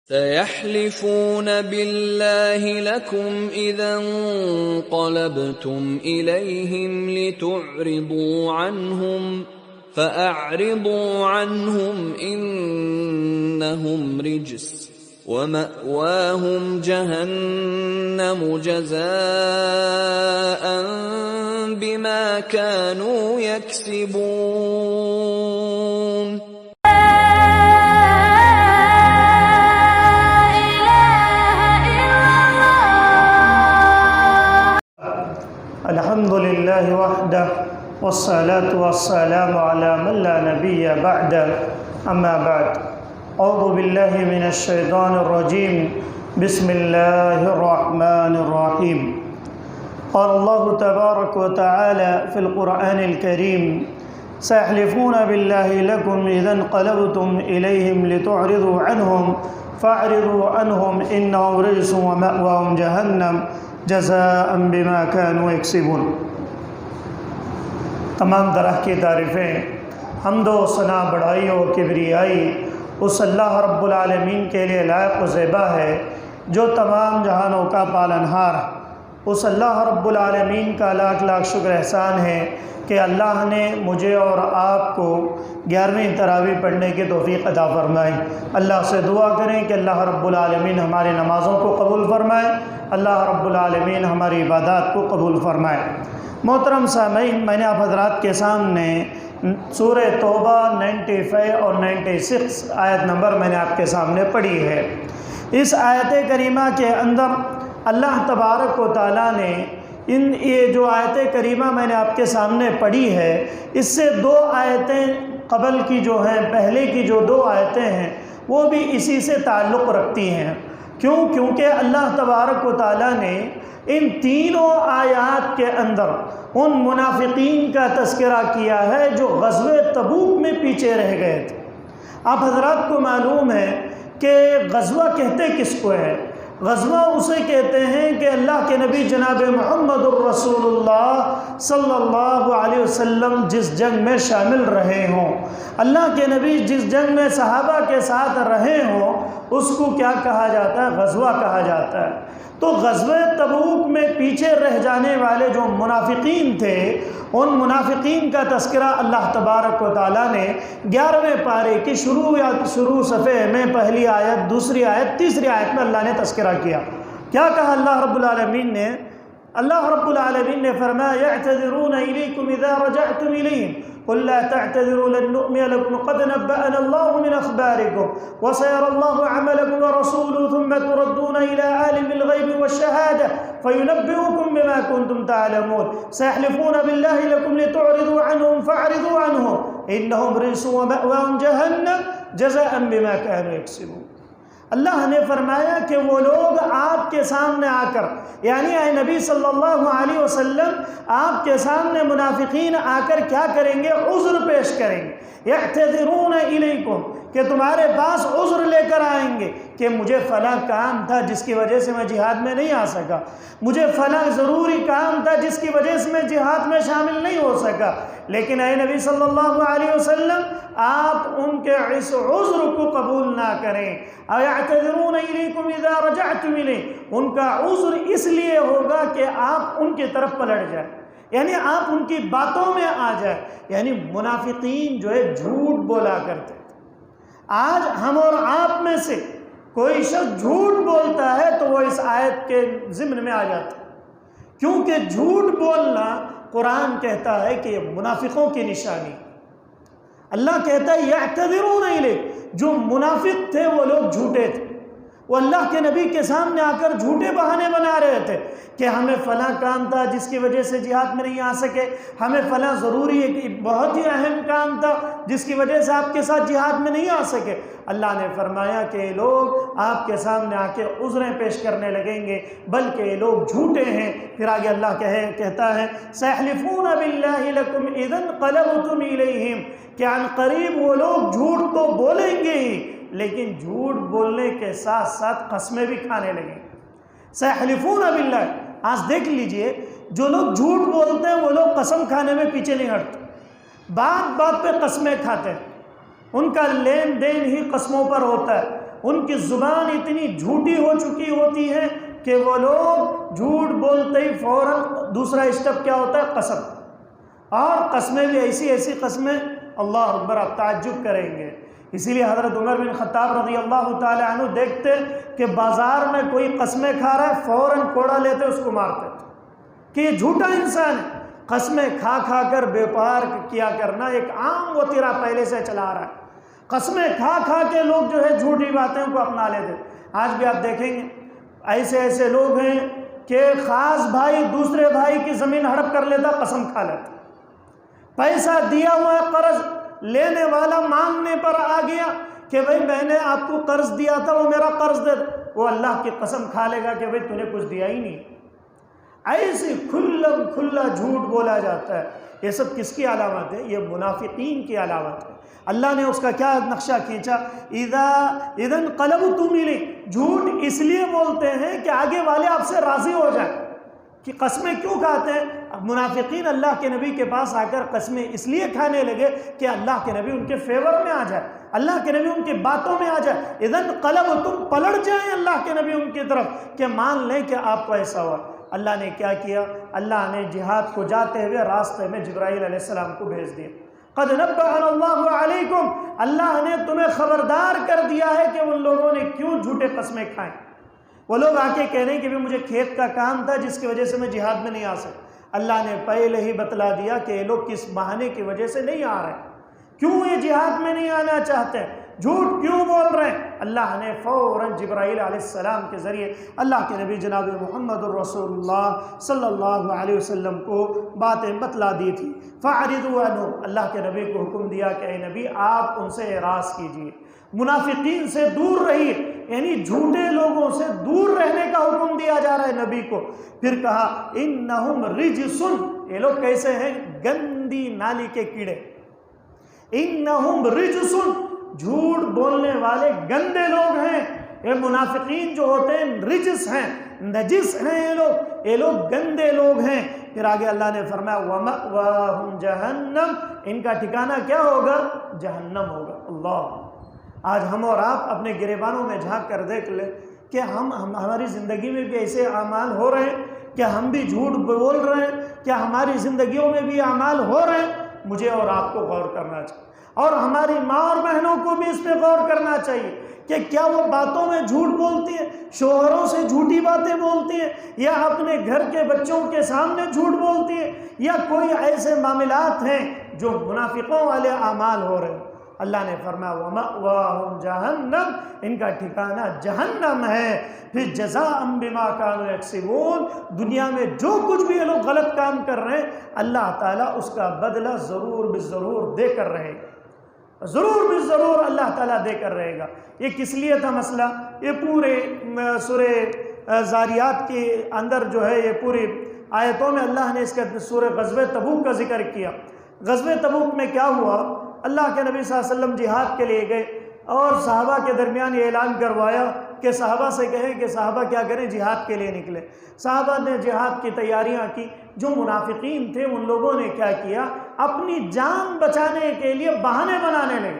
سيحلفون بالله لكم إذا انقلبتم إليهم لتعرضوا عنهم فأعرضوا عنهم إنهم رجس ومأواهم جهنم جزاء بما كانوا يكسبون. الحمد لله وحده والصلاة والسلام على من لا نبي بعده أما بعد أعوذ بالله من الشيطان الرجيم بسم الله الرحمن الرحيم. قال الله تبارك وتعالى في القرآن الكريم سيحلفون بالله لكم إذا انقلبتم إليهم لتعرضوا عنهم فاعرضوا عنهم إنهم رجس ومأواهم جهنم جزاء بما كانوا يكسبون. تمام طرح کی تعریفیں حمد و ثنا بڑائی و کبریائی اس اللہ رب العالمین کے لیے لائق و زیبا ہے جو تمام جہانوں کا پالنہار. اس اللہ رب العالمین کا لاکھ لاکھ شکر احسان ہے کہ اللہ نے مجھے اور آپ کو 11ویں تراویح پڑھنے کی توفیق عطا فرمائے. اللہ سے دعا کریں کہ اللہ رب العالمین ہماری نمازوں کو قبول فرمائے, اللہ رب العالمین ہماری عبادات کو قبول فرمائے. محترم سامعین, میں نے آپ حضرات کے سامنے سورہ توبہ 95 اور 96 آیت نمبر میں نے آپ کے سامنے پڑھی ہے. اس آیت کریمہ کے اندر اللہ تبارک و تعالیٰ نے یہ جو آیت کریمہ میں نے آپ کے سامنے پڑھی ہے اس سے 2 آیتیں قبل کی جو ہیں, پہلے کی جو 2 آیتیں ہیں وہ بھی اسی سے تعلق رکھتی ہیں. کیونکہ اللہ تبارک و تعالیٰ نے ان تینوں آیات کے اندر ان منافقین کا تذکرہ کیا ہے جو غزوہ تبوک میں پیچھے رہ گئے تھے. آپ حضرات کو معلوم ہے کہ غزوہ کہتے کس کو ہے؟ غزوہ اسے کہتے ہیں کہ اللہ کے نبی جناب محمد الرسول اللہ صلی اللہ علیہ وسلم جس جنگ میں شامل رہے ہوں, اللہ کے نبی جس جنگ میں صحابہ کے ساتھ رہے ہوں, اس کو کیا کہا جاتا ہے؟ غزوہ کہا جاتا ہے. تو غزوہ تبوک میں پیچھے رہ جانے والے جو منافقین تھے ان منافقین کا تذکرہ اللہ تبارک و تعالیٰ نے 11ویں پارے کی شروع صفحے میں پہلی آیت, دوسری آیت, تیسری آیت میں اللہ نے تذکرہ کیا. کیا کہا اللہ رب العالمین نے؟ اللہ رب العالمین نے فرمایا يَعْتَذِرُونَ إِلَيْكُمْ إِذَا رَجَعْتُمْ إِلَيْهِمْ قُلْ لَا تَعْتَذِرُوا لَن نُّؤْمِنَ لَكُمْ قَدْ نَبَّأَنَا اللَّهُ مِنْ أَخْبَارِكُمْ وَسَيَرَى اللَّهُ عَمَلَكُمْ وَرَسُولُهُ ثُمَّ تُرَدُّونَ إِلَى عَالِمِ الْغَيْبِ وَالشَّهَادَةِ فَيُنَبِّئُكُم بِمَا كُنتُمْ تَعْلَمُونَ سَيَحْلِفُونَ بِاللَّهِ لَكُمْ لِتُعْرِضُوا عَنْهُمْ فَأَعْرِضُوا عَنْهُمْ إِنَّهُمْ رِجْسٌ وَمَأْوَاهُمْ جَهَنَّمُ جَزَاءً بِمَا كَانُوا يَكْسِبُونَ. اللہ نے فرمایا کہ وہ لوگ آپ کے سامنے آ کر, یعنی اے نبی صلی اللہ علیہ وسلم, آپ کے سامنے منافقین آ کر کیا کریں گے؟ عذر پیش کریں گے. یعتذرون الیکم, کہ تمہارے پاس عذر لے کر آئیں گے کہ مجھے فلاں کام تھا جس کی وجہ سے میں جہاد میں نہیں آ سکا, مجھے فلاں ضروری کام تھا جس کی وجہ سے میں جہاد میں شامل نہیں ہو سکا. لیکن اے نبی صلی اللہ علیہ وسلم آپ ان کے اس عذر کو قبول نہ کریں. یعتذرون الیکم اذا رجعتم الیہ, ان کا عذر اس لیے ہوگا کہ آپ ان کی طرف پلٹ جائیں, یعنی آپ ان کی باتوں میں آ جائیں. یعنی منافقین جو ہے جھوٹ بولا کرتے تھے. آج ہم اور آپ میں سے کوئی شخص جھوٹ بولتا ہے تو وہ اس آیت کے ضمن میں آ جاتا ہے, کیونکہ جھوٹ بولنا قرآن کہتا ہے کہ یہ منافقوں کی نشانی. اللہ کہتا ہے یعتذرون الیک, جو منافق تھے وہ لوگ جھوٹے تھے, وہ اللہ کے نبی کے سامنے آ کر جھوٹے بہانے بنا رہے تھے کہ ہمیں فلاں کام تھا جس کی وجہ سے جہاد میں نہیں آ سکے, ہمیں فلاں ضروری ایک بہت ہی اہم کام تھا جس کی وجہ سے آپ کے ساتھ جہاد میں نہیں آ سکے. اللہ نے فرمایا کہ یہ لوگ آپ کے سامنے آ کے عذریں پیش کرنے لگیں گے, بلکہ یہ لوگ جھوٹے ہیں. پھر آگے اللہ کہتا ہے سَيَحْلِفُونَ بِاللَّهِ لَكُمْ إِذَا انقَلَبْتُمْ إِلَيْهِمْ, کہ عن قریب وہ لوگ جھوٹ تو بولیں گے ہی, لیکن جھوٹ بولنے کے ساتھ ساتھ قسمیں بھی کھانے لگیں. سَيَحْلِفُونَ بِاللَّهِ, آج دیکھ لیجئے جو لوگ جھوٹ بولتے ہیں وہ لوگ قسم کھانے میں پیچھے نہیں ہٹتے, بات بات پہ قسمیں کھاتے ہیں, ان کا لین دین ہی قسموں پر ہوتا ہے, ان کی زبان اتنی جھوٹی ہو چکی ہوتی ہے کہ وہ لوگ جھوٹ بولتے ہی فوراً دوسرا اسٹیپ کیا ہوتا ہے؟ قسم. اور قسمیں بھی ایسی ایسی قسمیں، اللہ اکبر، آپ تعجب کریں گے. اسی لیے حضرت عمر بن خطاب رضی اللہ تعالی عنہ دیکھتے کہ بازار میں کوئی قسمیں کھا رہا ہے، فوراً کوڑا لیتے اس کو مارتے تھے کہ یہ جھوٹا انسان ہے. قسمیں کھا کھا کر بیوپار کیا کرنا ایک عام وتیرہ پہلے سے چلا رہا ہے. قسمیں کھا کھا کے لوگ جو ہے جھوٹی باتیں کو اپنا لیتے. آج بھی آپ دیکھیں گے ایسے ایسے لوگ ہیں کہ خاص بھائی دوسرے بھائی کی زمین ہڑپ کر لیتا، قسم کھا لیتا. پیسہ دیا ہوا ہے، قرض لینے والا مانگنے پر آ گیا کہ بھائی میں نے آپ کو قرض دیا تھا، وہ میرا قرض دے دو. وہ اللہ کی قسم کھا لے گا کہ بھائی تو نے کچھ دیا ہی نہیں. ایسے کھلا جھوٹ بولا جاتا ہے. یہ سب کس کی علامت ہے؟ یہ منافقین کی علامت ہے. اللہ نے اس کا کیا نقشہ کھینچا؟ اذا انقلبتم الیہ. جھوٹ اس لیے بولتے ہیں کہ آگے والے آپ سے راضی ہو جائیں. کہ قسمیں کیوں کھاتے ہیں؟ منافقین اللہ کے نبی کے پاس آ کر قسمیں اس لیے کھانے لگے کہ اللہ کے نبی ان کے فیور میں آ جائے، اللہ کے نبی ان کی باتوں میں آ جائے. اذا انقلبتم، پلٹ جائیں اللہ کے نبی ان کی طرف کہ مان لیں کہ آپ کو ایسا ہوا. اللہ نے کیا کیا؟ اللہ نے جہاد کو جاتے ہوئے راستے میں جبرائیل علیہ السلام کو بھیج دیا. قد نبأنا اللہ علیکم، اللہ نے تمہیں خبردار کر دیا ہے کہ ان لوگوں نے کیوں جھوٹے قسمیں کھائیں. وہ لوگ آ کے کہہ رہے ہیں کہ مجھے کھیت کا کام تھا جس کی وجہ سے میں جہاد میں نہیں آ سکتا. اللہ نے پہلے ہی بتلا دیا کہ یہ لوگ کس بہانے کی وجہ سے نہیں آ رہے ہیں، کیوں یہ جہاد میں نہیں آنا چاہتے، جھوٹ کیوں بول رہے ہیں. اللہ نے فوراً جبرائیل علیہ السلام کے ذریعے اللہ کے نبی جناب محمد الرسول اللہ صلی اللہ علیہ وسلم کو باتیں بتلا دی تھی. فَأَعْرِضُوا عَنْهُمْ، اللہ کے نبی کو حکم دیا کہ اے نبی آپ ان سے اعراض کیجیے، منافقین سے دور رہیے. یعنی جھوٹے لوگوں سے دور رہنے کا حکم دیا جا رہا ہے نبی کو. پھر کہا اِنَّهُمْ رِجْسٌ، یہ لوگ کیسے ہیں؟ گندی نالی کے کیڑے. اِنَّهُمْ رِجْسٌ، جھوٹ بولنے والے گندے لوگ ہیں. یہ منافقین جو ہوتے ہیں رجس ہیں، نجس ہیں، یہ لوگ گندے لوگ ہیں. پھر آگے اللہ نے فرمایا وَمَأْوَاهُمْ جَهَنَّمْ، ان کا ٹھکانہ کیا ہوگا؟ جہنم ہوگا. اللہ، آج ہم اور آپ اپنے گریبانوں میں جھانک کر دیکھ لیں کہ ہماری زندگی میں بھی ایسے اعمال ہو رہے ہیں، کیا ہم بھی جھوٹ بول رہے ہیں؟ کیا ہماری زندگیوں میں بھی اعمال ہو رہے ہیں؟ مجھے اور آپ کو غور کرنا چاہیے، اور ہماری ماں اور بہنوں کو بھی اس پہ غور کرنا چاہیے کہ کیا وہ باتوں میں جھوٹ بولتی ہیں، شوہروں سے جھوٹی باتیں بولتی ہیں، یا اپنے گھر کے بچوں کے سامنے جھوٹ بولتی ہیں، یا کوئی ایسے معاملات ہیں جو منافقوں والے اعمال ہو رہے ہیں. اللہ نے فرمایا وَمَأْوَاهُمْ جَهَنَّمْ، ان کا ٹھکانہ جہنم ہے. پھر جَزَاءً بِمَا كَانُوا يَكْسِبُونَ، دنیا میں جو کچھ بھی یہ لوگ غلط کام کر رہے ہیں اللہ تعالیٰ اس کا بدلہ ضرور بالضرور دے کر رہے گا، ضرور بالضرور اللہ تعالیٰ دے کر رہے گا. یہ کس لیے تھا مسئلہ؟ یہ پورے سورہ زاریات کے اندر جو ہے یہ پوری آیتوں میں اللہ نے اس کا سورہ غزوہ تبوک کا ذکر کیا. غزوہ تبوک میں کیا ہوا؟ اللہ کے نبی صلی اللہ علیہ وسلم جہاد کے لیے گئے اور صحابہ کے درمیان یہ اعلان کروایا کہ صحابہ سے کہیں کہ صحابہ کیا کریں، جہاد کے لیے نکلے. صحابہ نے جہاد کی تیاریاں کی. جو منافقین تھے ان لوگوں نے کیا کیا؟ اپنی جان بچانے کے لیے بہانے بنانے لگے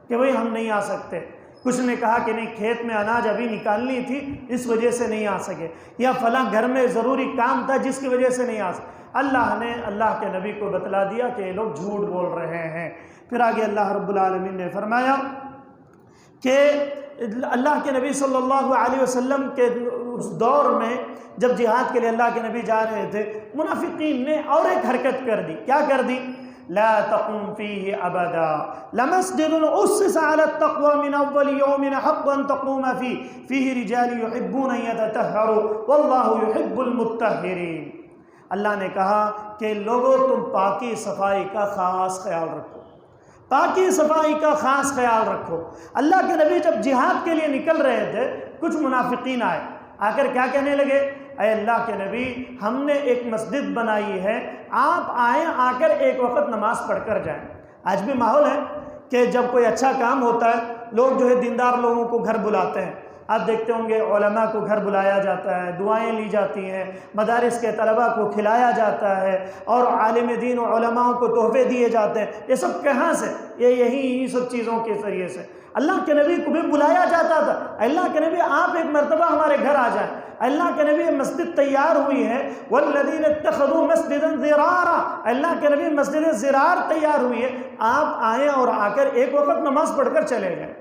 کہ بھئی ہم نہیں آ سکتے. کچھ نے کہا کہ نہیں کھیت میں اناج ابھی نکالنی تھی اس وجہ سے نہیں آ سکے، یا فلاں گھر میں ضروری کام تھا جس کی وجہ سے نہیں آ سکے. اللہ نے اللہ کے نبی کو بتلا دیا کہ یہ لوگ جھوٹ بول رہے ہیں. پھر آگے اللہ رب العالمین نے فرمایا کہ اللہ کے نبی صلی اللہ علیہ وسلم کے اس دور میں جب جہاد کے لیے اللہ کے نبی جا رہے تھے، منافقین نے اور ایک حرکت کر دی. کیا کر دی؟ لا تقم فيه ابدا لمسجد اسس على التقوى من اول يوم حق ان تقوم فيه رجال يحبون ان يتطهروا والله يحب المطهرين. اللہ نے کہا کہ لوگوں تم پاکی صفائی کا خاص خیال رکھو، پاکی صفائی کا خاص خیال رکھو. اللہ کے نبی جب جہاد کے لیے نکل رہے تھے کچھ منافقین آئے، آ کر کیا کہنے لگے؟ اے اللہ کے نبی ہم نے ایک مسجد بنائی ہے، آپ آئیں، آ کر ایک وقت نماز پڑھ کر جائیں. آج بھی ماحول ہے کہ جب کوئی اچھا کام ہوتا ہے لوگ جو ہے دیندار لوگوں کو گھر بلاتے ہیں. آپ دیکھتے ہوں گے علماء کو گھر بلایا جاتا ہے، دعائیں لی جاتی ہیں، مدارس کے طلباء کو کھلایا جاتا ہے، اور عالم دین و علماء کو تحفے دیے جاتے ہیں. یہ سب کہاں سے؟ یہی سب چیزوں کے ذریعے سے. اللہ کے نبی کو بھی بلایا جاتا تھا، اللہ کے نبی آپ ایک مرتبہ ہمارے گھر آ جائیں، اللہ کے نبی مسجد تیار ہوئی ہے، والذین اتخذوا مسجدا ضرارا، اللہ کے نبی مسجد ضرار تیار ہوئی ہے، آپ آئیں اور آ کر ایک وقت نماز پڑھ کر چلے جائیں،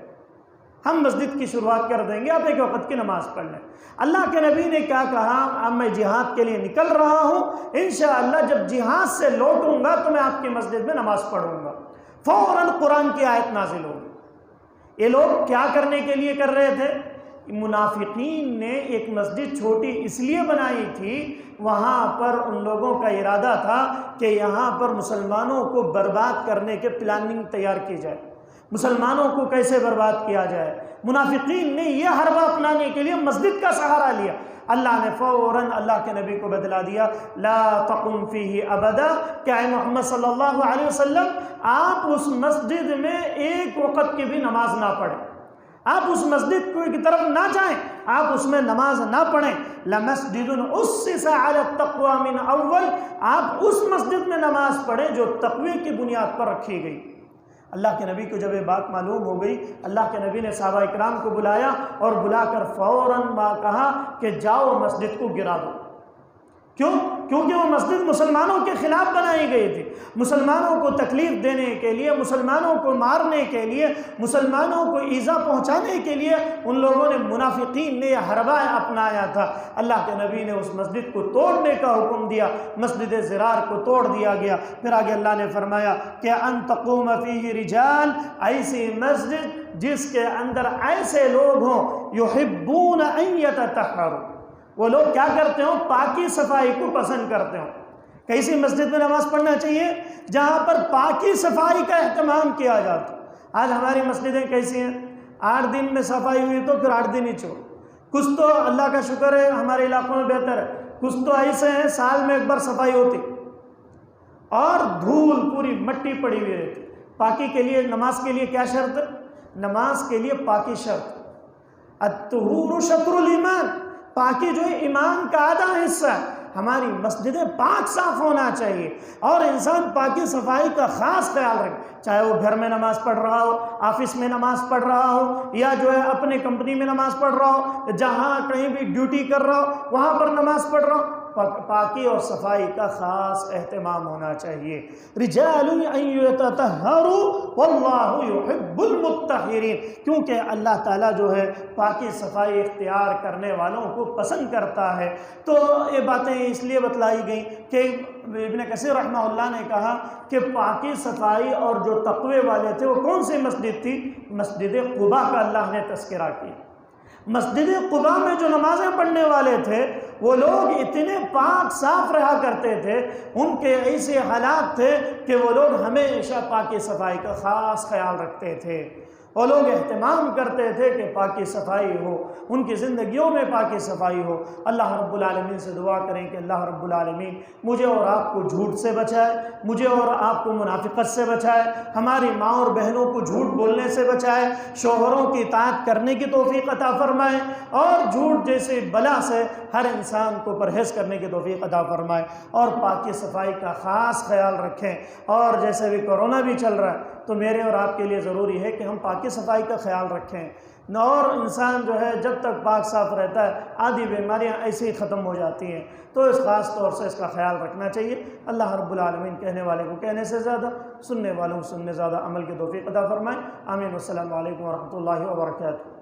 ہم مسجد کی شروعات کر دیں گے، آپ ایک وقت کی نماز پڑھ لیں۔ اللہ کے نبی نے کیا کہا؟ اب میں جہاد کے لیے نکل رہا ہوں، انشاءاللہ جب جہاد سے لوٹوں گا تو میں آپ کی مسجد میں نماز پڑھوں گا۔ فوراً قرآن کی آیت نازل ہوگی۔ یہ لوگ کیا کرنے کے لیے کر رہے تھے؟ منافقین نے ایک مسجد چھوٹی اس لیے بنائی تھی، وہاں پر ان لوگوں کا ارادہ تھا کہ یہاں پر مسلمانوں کو برباد کرنے کے پلاننگ تیار کی جائے، مسلمانوں کو کیسے برباد کیا جائے۔ منافقین نے یہ حربہ اپنانے کے لیے مسجد کا سہارا لیا۔ اللہ نے فوراً اللہ کے نبی کو بدلا دیا، لا تقم فیہ ابدا، کہ اے محمد صلی اللہ علیہ وسلم آپ اس مسجد میں ایک وقت کی بھی نماز نہ پڑھیں، آپ اس مسجد کی طرف نہ جائیں، آپ اس میں نماز نہ پڑھیں۔ لمسجد اسس علی التقوی من اول، آپ اس مسجد میں نماز پڑھیں جو تقوی کی بنیاد پر رکھی گئی۔ اللہ کے نبی کو جب یہ بات معلوم ہو گئی، اللہ کے نبی نے صحابہ اکرام کو بلایا اور بلا کر فوراً کہا کہ جاؤ مسجد کو گرا دو۔ کیوں؟ کیونکہ وہ مسجد مسلمانوں کے خلاف بنائی گئی تھی، مسلمانوں کو تکلیف دینے کے لیے، مسلمانوں کو مارنے کے لیے، مسلمانوں کو ایذا پہنچانے کے لیے ان لوگوں نے، منافقین نے یہ حربہ اپنایا تھا۔ اللہ کے نبی نے اس مسجد کو توڑنے کا حکم دیا، مسجد ضرار کو توڑ دیا گیا۔ پھر آگے اللہ نے فرمایا کہ ان تقوم فیہ رجال، ایسی مسجد جس کے اندر ایسے لوگ ہوں یحبون ان یتطہروا، وہ لوگ کیا کرتے ہوں؟ پاکی صفائی کو پسند کرتے ہوں۔ کیسی مسجد میں نماز پڑھنا چاہیے؟ جہاں پر پاکی صفائی کا اہتمام کیا جاتا۔ آج ہماری مسجدیں کیسی ہیں؟ 8 دن میں صفائی ہوئی تو پھر 8 دن ہی چھوڑ۔ کچھ تو اللہ کا شکر ہے ہمارے علاقوں میں بہتر ہے، کچھ تو ایسے ہیں سال میں ایک بار صفائی ہوتی اور دھول پوری مٹی پڑی ہوئی رہتی۔ پاکی کے لیے، نماز کے لیے کیا شرط ہے؟ نماز کے لیے پاکی شرط۔ الطہور شطر الایمان، پاکی جو ہے ایمان کا آدھا حصہ ہے۔ ہماری مسجدیں پاک صاف ہونا چاہیے اور انسان پاکی صفائی کا خاص خیال رکھے، چاہے وہ گھر میں نماز پڑھ رہا ہو، آفس میں نماز پڑھ رہا ہو، یا جو ہے اپنے کمپنی میں نماز پڑھ رہا ہو، جہاں کہیں بھی ڈیوٹی کر رہا ہو وہاں پر نماز پڑھ رہا ہو، پاکی اور صفائی کا خاص اہتمام ہونا چاہیے۔ رجال ان یتطہروا واللہ یحب المطہرین، کیونکہ اللہ تعالیٰ جو ہے پاکی صفائی اختیار کرنے والوں کو پسند کرتا ہے۔ تو یہ باتیں اس لیے بتلائی گئیں کہ ابن کثیر رحمہ اللہ نے کہا کہ پاکی صفائی اور جو تقوی والے تھے وہ کون سی مسجد تھی؟ مسجد قباء کا اللہ نے تذکرہ کیا۔ مسجد قباء میں جو نمازیں پڑھنے والے تھے وہ لوگ اتنے پاک صاف رہا کرتے تھے، ان کے ایسے حالات تھے کہ وہ لوگ ہمیشہ پاکی صفائی کا خاص خیال رکھتے تھے، وہ لوگ اہتمام کرتے تھے کہ پاکی صفائی ہو، ان کی زندگیوں میں پاکی صفائی ہو۔ اللہ رب العالمین سے دعا کریں کہ اللہ رب العالمین مجھے اور آپ کو جھوٹ سے بچائے، مجھے اور آپ کو منافقت سے بچائے، ہماری ماں اور بہنوں کو جھوٹ بولنے سے بچائے، شوہروں کی اطاعت کرنے کی توفیق عطا فرمائے، اور جھوٹ جیسے بلا سے ہر انسان کو پرہیز کرنے کی توفیق عطا فرمائے، اور پاکی صفائی کا خاص خیال رکھیں۔ اور جیسے بھی کورونا بھی چل رہا ہے تو میرے اور آپ کے لیے ضروری ہے کہ ہم پاکی صفائی کا خیال رکھیں، اور انسان جو ہے جب تک پاک صاف رہتا ہے آدھی بیماریاں ایسے ہی ختم ہو جاتی ہیں، تو اس خاص طور سے اس کا خیال رکھنا چاہیے۔ اللہ رب العالمین کہنے والے کو کہنے سے زیادہ، سننے والوں کو سننے زیادہ عمل کی توفیق عطا فرمائے۔ آمین۔ السلام علیکم ورحمۃ اللہ وبرکاتہ۔